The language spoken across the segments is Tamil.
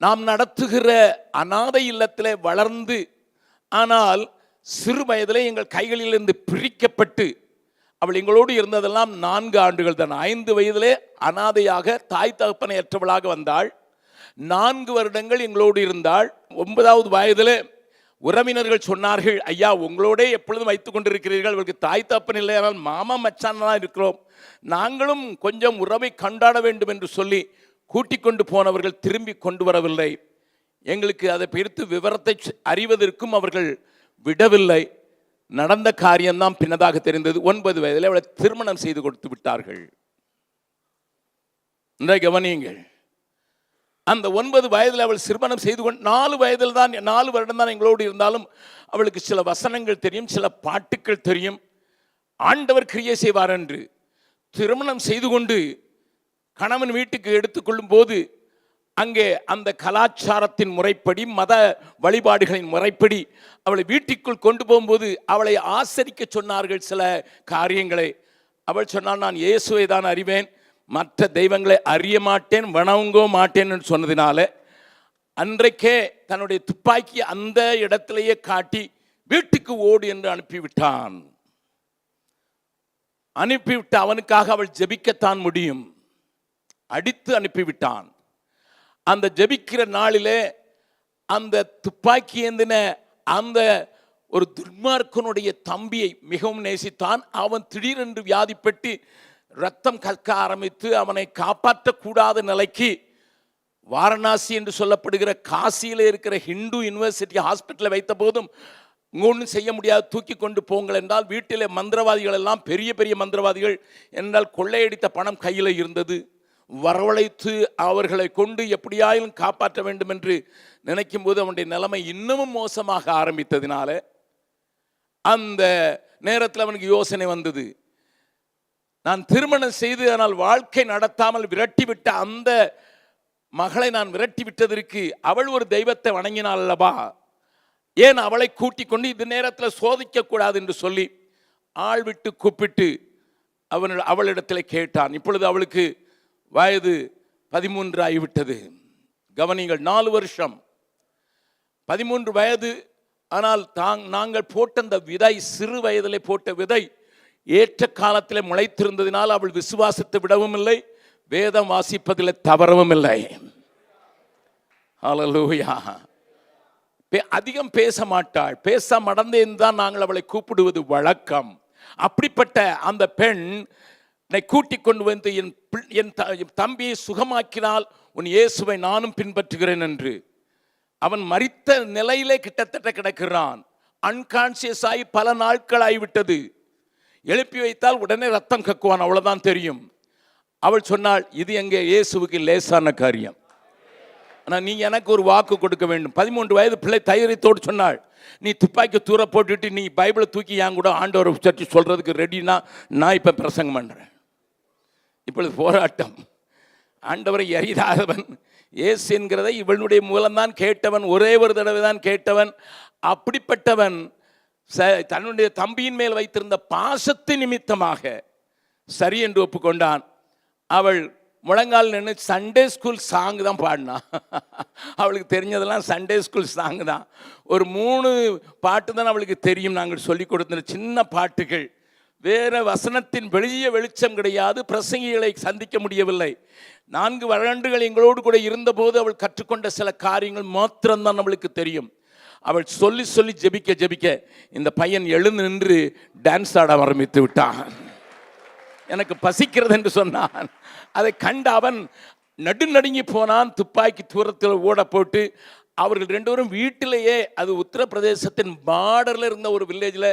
நாம் நடத்துகிற அநாதை இல்லத்திலே வளர்ந்து, ஆனால் சிறு வயதிலே எங்கள் கைகளிலிருந்து பிரிக்கப்பட்டு, அவள் எங்களோடு இருந்ததெல்லாம் 4 ஆண்டுகள் தான். 5 வயதிலே அனாதையாக தாய் தகப்பனை ஏற்றவளாக வந்தாள். 4 வருடங்கள் எங்களோடு இருந்தாள். 9வது வயதிலே உறவினர்கள் சொன்னார்கள், ஐயா உங்களோடே எப்பொழுதும் வைத்துக் கொண்டிருக்கிறீர்கள், அவருக்கு தாய் தகப்பன் இல்லை, ஆனால் மாமா மச்சான் இருக்கிறோம், நாங்களும் கொஞ்சம் உறவை கொண்டாட வேண்டும் என்று சொல்லி கூட்டிக் கொண்டு போனவர்கள் திரும்பி கொண்டு வரவில்லை. எங்களுக்கு அதை பிரித்து விவரத்தை அறிவதற்கும் அவர்கள் விடவில்லை. நடந்த காரியம்தான் பின்னதாக தெரிந்தது. 9 வயதில் அவளை திருமணம் செய்து கொடுத்து விட்டார்கள். கவனியுங்கள், அந்த 9 வயதில் அவள் திருமணம் செய்து கொண்டு 4 வயதில் தான் 4 வருடம் தான் எங்களோடு இருந்தாலும் அவளுக்கு சில வசனங்கள் தெரியும், சில பாட்டுக்கள் தெரியும். ஆண்டவர் கிரியை செய்வார் என்று திருமணம் செய்து கொண்டு கணவன் வீட்டுக்கு எடுத்துக்கொள்ளும் போது அங்கே அந்த கலாச்சாரத்தின் முறைப்படி, மத வழிபாடுகளின் முறைப்படி அவளை வீட்டுக்குள் கொண்டு போகும்போது அவளை ஆசரிக்க சொன்னார்கள் சில காரியங்களை. அவள் சொன்னால், நான் இயேசுவை தான் அறிவேன், மற்ற தெய்வங்களை அறிய மாட்டேன், வணங்கோ மாட்டேன் என்று சொன்னதினால அன்றைக்கே தன்னுடைய துப்பாக்கி அந்த இடத்திலேயே காட்டி வீட்டுக்கு ஓடு என்று அனுப்பிவிட்டான். அனுப்பிவிட்டு அவனுக்காக அவள் ஜெபிக்கத்தான் முடியும், அடித்து அனுப்பிவிட்டான். அந்த ஜெபிக்கிற நாளிலே அந்த துப்பாக்கி ஏந்தின அந்த ஒரு துர்மார்க்கனுடைய தம்பியை மிகவும் நேசித்தான். அவன் திடீரென்று வியாதிப்பட்டு ரத்தம் கற்க ஆரம்பித்து அவனை காப்பாற்றக்கூடாத நிலைக்கு வாரணாசி என்று சொல்லப்படுகிற காசியில் இருக்கிற ஹிந்து யூனிவர்சிட்டி ஹாஸ்பிட்டலில் வைத்த போதும் ஒன்றும் செய்ய முடியாது, தூக்கி கொண்டு போங்கள் என்றால் வீட்டிலே மந்திரவாதிகள் எல்லாம் பெரிய பெரிய மந்திரவாதிகள் என்றால் கொள்ளையடித்த பணம் கையில் இருந்தது. வரவழைத்து அவர்களை கொண்டு எப்படியாயிலும் காப்பாற்ற வேண்டும் என்று நினைக்கும் போது அவனுடைய நிலைமை இன்னமும் மோசமாக ஆரம்பித்ததினால அந்த நேரத்தில் அவனுக்கு யோசனை வந்தது, நான் திருமணம் செய்து ஆனால் வாழ்க்கை நடத்தாமல் விரட்டிவிட்ட அந்த மகளை நான் விரட்டி விட்டதற்கு அவள் ஒரு தெய்வத்தை வணங்கினாள் அல்லவா, ஏன் அவளை கூட்டிக் கொண்டு இந்த நேரத்தில் சோதிக்க கூடாது என்று சொல்லி ஆள் விட்டு கூப்பிட்டு அவளிடத்தில் கேட்டான். இப்பொழுது அவளுக்கு வயது 13 ஆகிவிட்டது. கவனிங்கள், 4 வருஷம் 13 வயது. ஆனால் நாங்கள் போட்ட அந்த விதை, சிறு வயதிலே போட்ட விதை ஏற்ற காலத்தில் முளைத்திருந்ததினால் அவள் விசுவாசத்தை விடவும் இல்லை, வேதம் வாசிப்பதில் தவறவும் இல்லை. ஹல்லேலூயா. அதிகம் பேச மாட்டாள், பேச மடந்தேன் தான் நாங்கள் அவளை கூப்பிடுவது வழக்கம். அப்படிப்பட்ட அந்த பெண் கூட்டிக் கொண்டு வந்து என் தம்பியை சுகமாக்கினால் உன் இயேசுவை நானும் பின்பற்றுகிறேன் என்று. அவன் மரித்த நிலையிலே கிட்டத்தட்ட கிடக்கிறான். அன்கான்சியஸ் ஆகி பல நாட்கள் ஆகிவிட்டது. எழுப்பி வைத்தால் உடனே ரத்தம் கக்குவான், அவ்வளவுதான் தெரியும். அவள் சொன்னாள், இது எங்கே இயேசுவுக்கு லேசான காரியம், ஆனால் நீ எனக்கு ஒரு வாக்கு கொடுக்க வேண்டும். 13 வயது பிள்ளை தைரியத்தோடு சொன்னாள், நீ துப்பாக்கி தூர போட்டுட்டு நீ பைபிளை தூக்கி என் கூட ஆண்டவரை சர்ச்சு சொல்றதுக்கு ரெடினா நான் இப்போ பிரசங்கம் பண்ணுறேன். இப்பொழுது போராட்டம். ஆண்டவரை அறியாதவன், இயேசு என்கிறதை இவனுடைய மூலம்தான் கேட்டவன், ஒரே ஒரு தடவை தான் கேட்டவன். அப்படிப்பட்டவன் தன்னுடைய தம்பியின் மேல் வைத்திருந்த பாசத்தின் நிமித்தமாக சரி என்று ஒப்புக்கொண்டான். அவள் முழங்கால் நின்று சண்டே ஸ்கூல் சாங் தான் பாடினா. அவளுக்கு தெரிஞ்சதெல்லாம் சண்டே ஸ்கூல் சாங் தான். ஒரு 3 பாட்டு தான் அவளுக்கு தெரியும், நாங்கள் சொல்லிக் கொடுத்த சின்ன பாட்டுகள். வேற வசனத்தின் வெளிய வெளிச்சம் கிடையாது. பிரசங்கிகளை சந்திக்க முடியவில்லை. 4 வருடங்கள் எங்களோடு கூட இருந்தபோது அவள் கற்றுக்கொண்ட சில காரியங்கள் மாத்திரம்தான் நம்மளுக்கு தெரியும். அவள் சொல்லி சொல்லி ஜெபிக்க ஜெபிக்க இந்த பையன் எழுந்து நின்று டான்ஸ் ஆட ஆரம்பித்து விட்டான். எனக்கு பசிக்கிறது என்று சொன்னான். அதை கண்ட அவன் நடுநடுங்கி போனான். துப்பாக்கி தூரத்தில் ஓட போட்டு அவர்கள் 2 பேரும் வீட்டிலேயே, அது உத்தரப்பிரதேசத்தின் பார்டரில் இருந்த ஒரு வில்லேஜில்,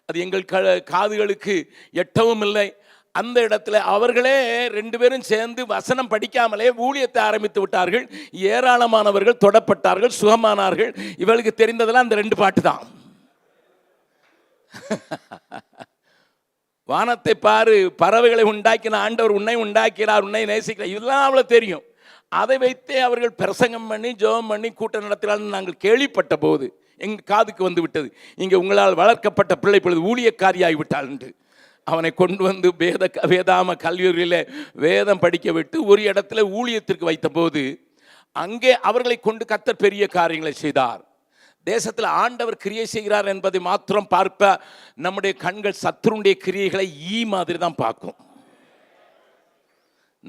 அது எங்கள் காதுகளுக்கு எட்டவும் இல்லை. அந்த இடத்துல அவர்களே 2 பேரும் சேர்ந்து வசனம் படிக்காமலே ஊழியத்தை ஆரம்பித்து விட்டார்கள். ஏராளமானவர்கள் தொடப்பட்டார்கள், சுகமானார்கள். இவளுக்கு தெரிந்ததெல்லாம் அந்த 2 பாட்டு தான். வானத்தை பாரு, பறவைகளை உண்டாக்கின ஆண்டவர் உன்னை உண்டாக்கிறார், உன்னை நேசிக்கிறார், இதெல்லாம் அவளுக்கு தெரியும். அதை வைத்தே அவர்கள் பிரசங்கம் பண்ணி ஜெபம் பண்ணி கூட்டம் நடத்தினாலும் நாங்கள் கேள்விப்பட்ட போது எங்கள் காதுக்கு வந்து விட்டது, இங்கே உங்களால் வளர்க்கப்பட்ட பிள்ளை பொழுது ஊழியக்காரியாகிவிட்டாள் என்று. அவனை கொண்டு வந்து வேதாம கல்லூரியில் வேதம் படிக்க விட்டு ஒரு இடத்துல ஊழியத்திற்கு வைத்த போது அங்கே அவர்களை கொண்டு கர்த்தர் பெரிய காரியங்களை செய்தார். தேசத்தில் ஆண்டவர் கிரியை செய்கிறார் என்பதை மாத்திரம் பார்ப்ப நம்முடைய கண்கள் சத்துருடைய கிரியைகளை மாதிரி தான் பார்க்கும்.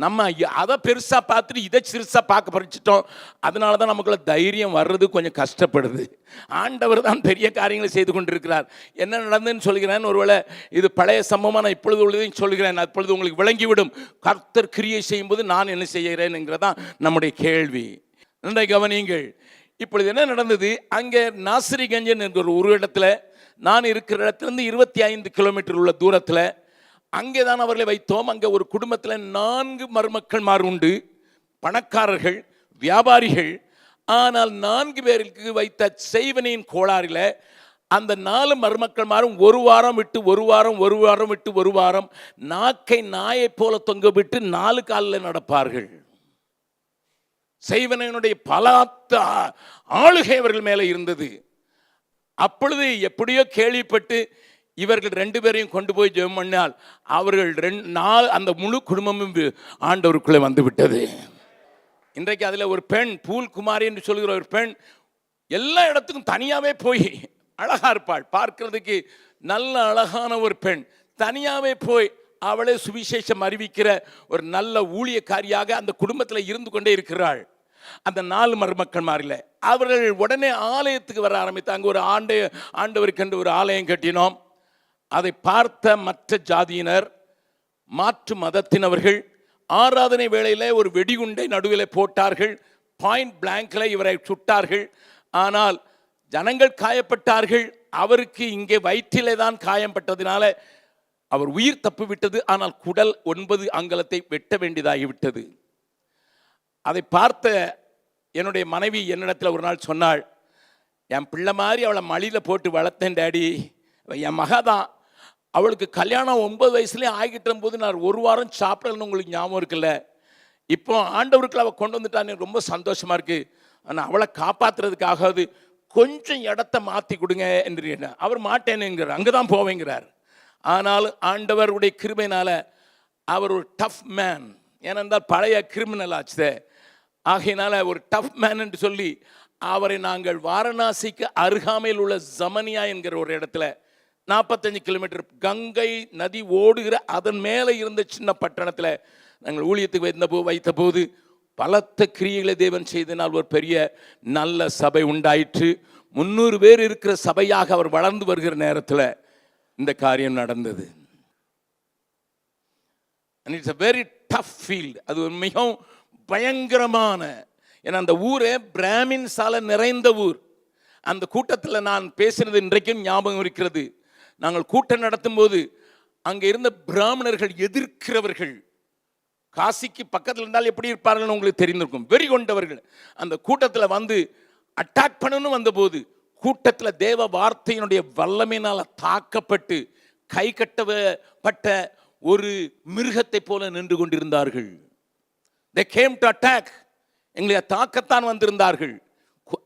நம்ம அதை பெருசா பார்த்துட்டு இதை சிறுசா பார்க்க பறிச்சிட்டோம். அதனால தான் நமக்குள்ள தைரியம் வர்றது கொஞ்சம் கஷ்டப்படுது. ஆண்டவர் தான் பெரிய காரியங்களை செய்து கொண்டிருக்கிறார். என்ன நடந்ததுன்னு சொல்கிறேன். ஒருவேளை இது பழைய சம்பவமா நான் இப்பொழுது உள்ளதையும் சொல்கிறேன். அப்பொழுது உங்களுக்கு விளங்கிவிடும் கர்த்தர் கிரியை செய்யும் போது நான் என்ன செய்கிறேன்ங்கிறதான் நம்முடைய கேள்வி. நன்றாக கவனியுங்கள். இப்பொழுது என்ன நடந்தது? அங்கே நாசிரிகஞ்சன் என்கிற ஒரு இடத்துல, நான் இருக்கிற இடத்துலேருந்து 25 கிலோமீட்டர் உள்ள தூரத்தில் அங்கே தான் அவர்களை வைத்தோம். அங்கே ஒரு குடும்பத்தில் 4 மருமக்கள்மார் உண்டு, பணக்காரர்கள், வியாபாரிகள். ஆனால் 4 பேருக்கு வைத்த செய்வனையின் கோளாறில் அந்த 4 மருமக்கள்மாரும் ஒரு வாரம் விட்டு ஒரு வாரம் நாக்கை நாயை போல தொங்க விட்டு 4 காலில் நடப்பார்கள். செய்வனையினுடைய பலாத்த ஆளுகை அவர்கள் மேலே இருந்தது. அப்பொழுது எப்படியோ கேள்விப்பட்டு இவர்கள் 2 பேரையும் கொண்டு போய் ஜெபம் பண்ணால் அவர்கள் 2 நாள் அந்த முழு குடும்பமும் ஆண்டவருக்குள்ளே வந்து விட்டது. இன்றைக்கு அதில் ஒரு பெண், பூல் குமாரி என்று சொல்கிற ஒரு பெண், எல்லா இடத்துக்கும் தனியாகவே போய் அழகா இருப்பாள், பார்க்கிறதுக்கு நல்ல அழகான ஒரு பெண், தனியாகவே போய் அவளே சுவிசேஷம் அறிவிக்கிற ஒரு நல்ல ஊழியக்காரியாக அந்த குடும்பத்தில் இருந்து கொண்டே இருக்கிறாள். அந்த 4 மருமக்கள்மாரில் அவர்கள் உடனே ஆலயத்துக்கு வர ஆரம்பித்தாங்க. ஒரு ஆண்டவருக்கு என்று ஒரு ஆலயம் கட்டினோம். அதை பார்த்த மற்ற ஜாதியினர், மாற்று மதத்தினவர்கள் ஆராதனை வேளையில் ஒரு வெடிகுண்டை நடுவில் போட்டார்கள். பாயிண்ட் பிளாங்கில் இவரை சுட்டார்கள். ஆனால் ஜனங்கள் காயப்பட்டார்கள். அவருக்கு இங்கே வயிற்றிலே தான் காயப்பட்டதினால அவர் உயிர் தப்பி விட்டது. ஆனால் குடல் 9 அங்குலத்தை வெட்ட வேண்டியதாகிவிட்டது. அதை பார்த்த என்னுடைய மனைவி என்னிடத்தில் ஒரு நாள் சொன்னாள், என் பிள்ளை மாதிரி அவளை மடியில் போட்டு வளர்த்தேன் டாடி, என் மக தான், அவளுக்கு கல்யாணம் 9 வயசுலேயே ஆகிட்ட போது நான் ஒரு வாரம் சாப்பிடலன்னு உங்களுக்கு ஞாபகம் இருக்குல்ல, இப்போ ஆண்டவருக்குள்ள அவள் கொண்டு வந்துட்டான்னு ரொம்ப சந்தோஷமா இருக்கு. ஆனால் அவளை காப்பாற்றுறதுக்காகாது கொஞ்சம் இடத்த மாற்றி கொடுங்க என்று. அவர் மாட்டேனுங்கிறார், அங்கே தான் போவேங்கிறார். ஆனால் ஆண்டவருடைய கிருபையினால அவர் ஒரு டஃப் மேன், ஏனென்றால் பழைய கிரிமினல் ஆச்சு. ஆகையினால ஒரு டஃப் மேன் என்று சொல்லி அவரை நாங்கள் வாரணாசிக்கு அருகாமையில் உள்ள ஜமனியா என்கிற ஒரு இடத்துல 45 கிலோமீட்டர் கங்கை நதி ஓடுகிற அதன் மேலே இருந்த சின்ன பட்டணத்தில் நாங்கள் ஊழியத்துக்கு வைத்த போது பலத்த கிரியைகளை தேவன் செய்தனால் ஒரு பெரிய நல்ல சபை உண்டாயிற்று. 300 பேர் இருக்கிற சபையாக அவர் வளர்ந்து வருகிற நேரத்தில் இந்த காரியம் நடந்தது. and it's a very tough field. அது ஒரு மிகவும் பயங்கரமான, ஏன்னா அந்த ஊரே பிராமின்ஸால நிறைந்த ஊர். அந்த கூட்டத்தில் நான் பேசினது இன்றைக்கும் ஞாபகம் இருக்கிறது. நாங்கள் கூட்டம் நடத்தும் போது அங்கே இருந்த பிராமணர்கள் எதிர்க்கிறவர்கள், காசிக்கு பக்கத்தில் இருந்தால் எப்படி இருப்பார்கள் உங்களுக்கு தெரிந்திருக்கும், வெறி கொண்டவர்கள் அந்த கூட்டத்தில் வந்து அட்டாக் பண்ணணும் வந்தபோது கூட்டத்தில் தேவ வார்த்தையினுடைய வல்லமையினால் தாக்கப்பட்டு கை கட்டப்பட்ட ஒரு மிருகத்தை போல நின்று கொண்டிருந்தார்கள். They came to attack. எங்களை தாக்கத்தான் வந்திருந்தார்கள்,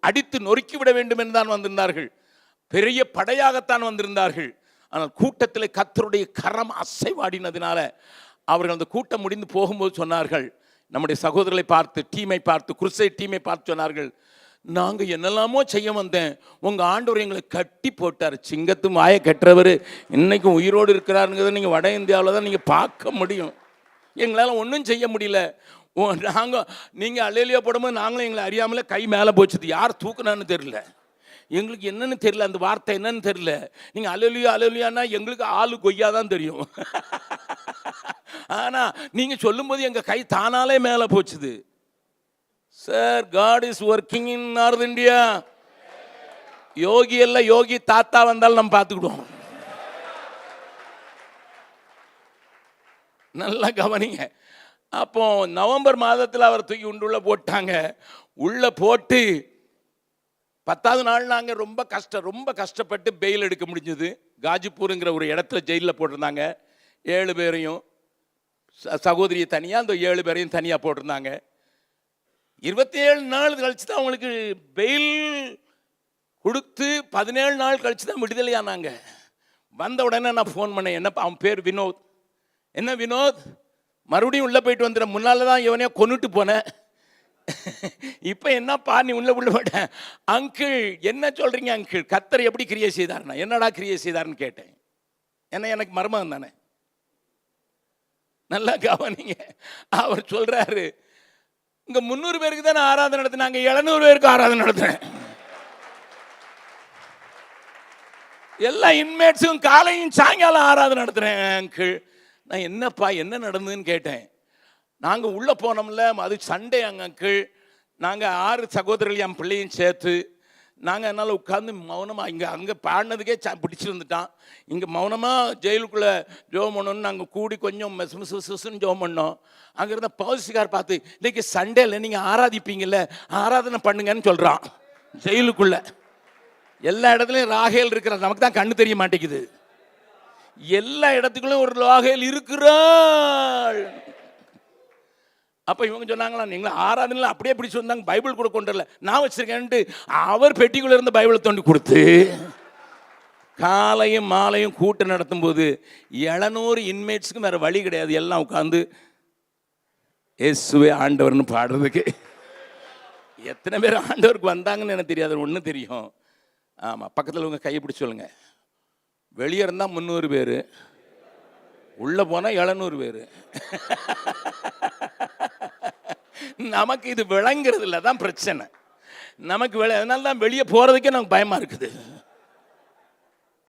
அடித்து நொறுக்கிவிட வேண்டும் என்று தான் வந்திருந்தார்கள், பெரிய படையாகத்தான் வந்திருந்தார்கள். ஆனால் கூட்டத்தில் கர்த்தருடைய கரம் அசைவாடினதினால அவர்கள் அந்த கூட்டம் முடிந்து போகும்போது சொன்னார்கள், நம்முடைய சகோதரர்களை பார்த்து, டீமை பார்த்து, குருசை டீமை பார்த்து சொன்னார்கள், நாங்கள் என்னெல்லாமோ செய்ய வந்தேன், உங்கள் ஆண்டவர் எங்களை கட்டி போட்டார். சிங்கத்து வாயை கட்டுறவர் இன்னைக்கும் உயிரோடு இருக்கிறாருங்கிறத நீங்கள் வட இந்தியாவில் தான் நீங்கள் பார்க்க முடியும். எங்களால் ஒன்றும் செய்ய முடியல. நீங்கள் அல்லேலியா போடும்போது நாங்களும் எங்களை அறியாமலே கை மேலே போச்சுது, யார் தூக்குனான்னு தெரியல, எங்களுக்கு என்னன்னு தெரியல, அந்த வார்த்தை என்னன்னு தெரியல. நீங்கள் அல்லேலியா அல்லேலியானா எங்களுக்கு ஆளு கொய்யா தான் தெரியும். ஆனால் நீங்கள் சொல்லும்போது எங்கள் கை தானாலே மேலே போச்சுது. Sir, God is working in North India. Yogi எல்லாம் யோகி தாத்தா வந்தாலும் நம்ம பார்த்துக்கிடுவோம். நல்லா கவனிங்க. அப்போ நவம்பர் மாதத்தில் அவர் தூக்கி உள்ள போட்டாங்க. உள்ள போட்டு 10வது நாள் நாங்கள் ரொம்ப கஷ்டப்பட்டு பெயில் எடுக்க முடிஞ்சது. காஜிப்பூருங்கிற ஒரு இடத்துல ஜெயிலில் போட்டிருந்தாங்க. 7 பேரையும், சகோதரியை தனியாக, அந்த 7 பேரையும் தனியாக போட்டிருந்தாங்க. 27 நாள் கழிச்சு தான் அவங்களுக்கு பெயில் கொடுத்து 17 நாள் கழிச்சு தான் விடுதலையானாங்க. வந்த உடனே நான் ஃபோன் பண்ணேன், என்னப்பா அவன் பேர் வினோத், என்ன வினோத் மறுபடியும் உள்ளே போயிட்டு வந்துடுற, முன்னால் தான் இவனையே கொண்டுட்டு போனேன், இப்ப என்னப்பா நீ உள்ள போட்ட அங்கிள் என்ன சொல்றீங்க அங்கிள்? கர்த்தர் எப்படி கிரியை செய்தார்னா? என்னடா கிரியை செய்தார்னு கேட்டேன். ஏன்னா எனக்கு மருமகன் தானே. நல்லா கவனிங்க. அவர் சொல்றாரு, இங்க 300 பேருக்கு தானே ஆராதனை நடத்தினாங்க, 700 பேருக்கு ஆராதனை நடத்தினேன். எல்லா இன்மேட்ஸும் காலையும் சாயங்காலம் ஆராதனை நடத்துறேன் அங்கிள். நான் என்னப்பா என்ன நடந்ததுன்னு கேட்டேன். நாங்கள் உள்ளே போனோம்ல, அது சண்டே அங்கிள். நாங்கள் 6 சகோதரர்கள் என் பிள்ளையும் சேர்த்து நாங்கள் அதனால் உட்காந்து மௌனமாக அங்கே பாடினதுக்கே பிடிச்சிருந்துட்டான். இங்கே மௌனமாக ஜெயிலுக்குள்ளே ஜோம் பண்ணணும்னு நாங்கள் கூடி கொஞ்சம் மெசுன்னு ஜோம் பண்ணோம். அங்கே இருந்த பவுசிக்கார் பார்த்து, இன்னைக்கு சண்டேல நீங்கள் ஆராதிப்பீங்கல்ல, ஆராதனை பண்ணுங்கன்னு சொல்கிறான். ஜெயிலுக்குள்ளே எல்லா இடத்துலையும் ராகேல் இருக்கிற, நமக்கு தான் கண்ணு தெரிய மாட்டேங்குது. எல்லா இடத்துக்குள்ளும் ஒரு ராகேல் இருக்கிறாள். அப்போ இவங்க சொன்னாங்களா, நீங்களா ஆராதனை அப்படியே பிடிச்சி வந்தாங்க, பைபிள் கூட கொண்டு வரல, நான் வச்சிருக்கேன்ட்டு அவர் பெட்டிக்குள்ள இருந்து பைபிளை தோண்டி கொடுத்து காலையும் மாலையும் கூட்டம் நடத்தும் போது 700 இன்மேட்ஸுக்கும் வேற வழி கிடையாது. எல்லாம் உட்காந்து இயேசுவே ஆண்டவர்னு பாடுறதுக்கு. எத்தனை பேர் ஆண்டவருக்கு வந்தாங்கன்னு எனக்கு தெரியாது, ஒன்று தெரியும். ஆமாம், பக்கத்தில் உங்க கையை பிடிச்சி சொல்லுங்க. வெளியே இருந்தால் 300 பேர், உள்ள போனால் 700 பேர். நமக்கு இது விளங்குறது இல்லை, தான் பிரச்சனை. நமக்கு அதனால தான் வெளியே போகிறதுக்கே நமக்கு பயமாக இருக்குது.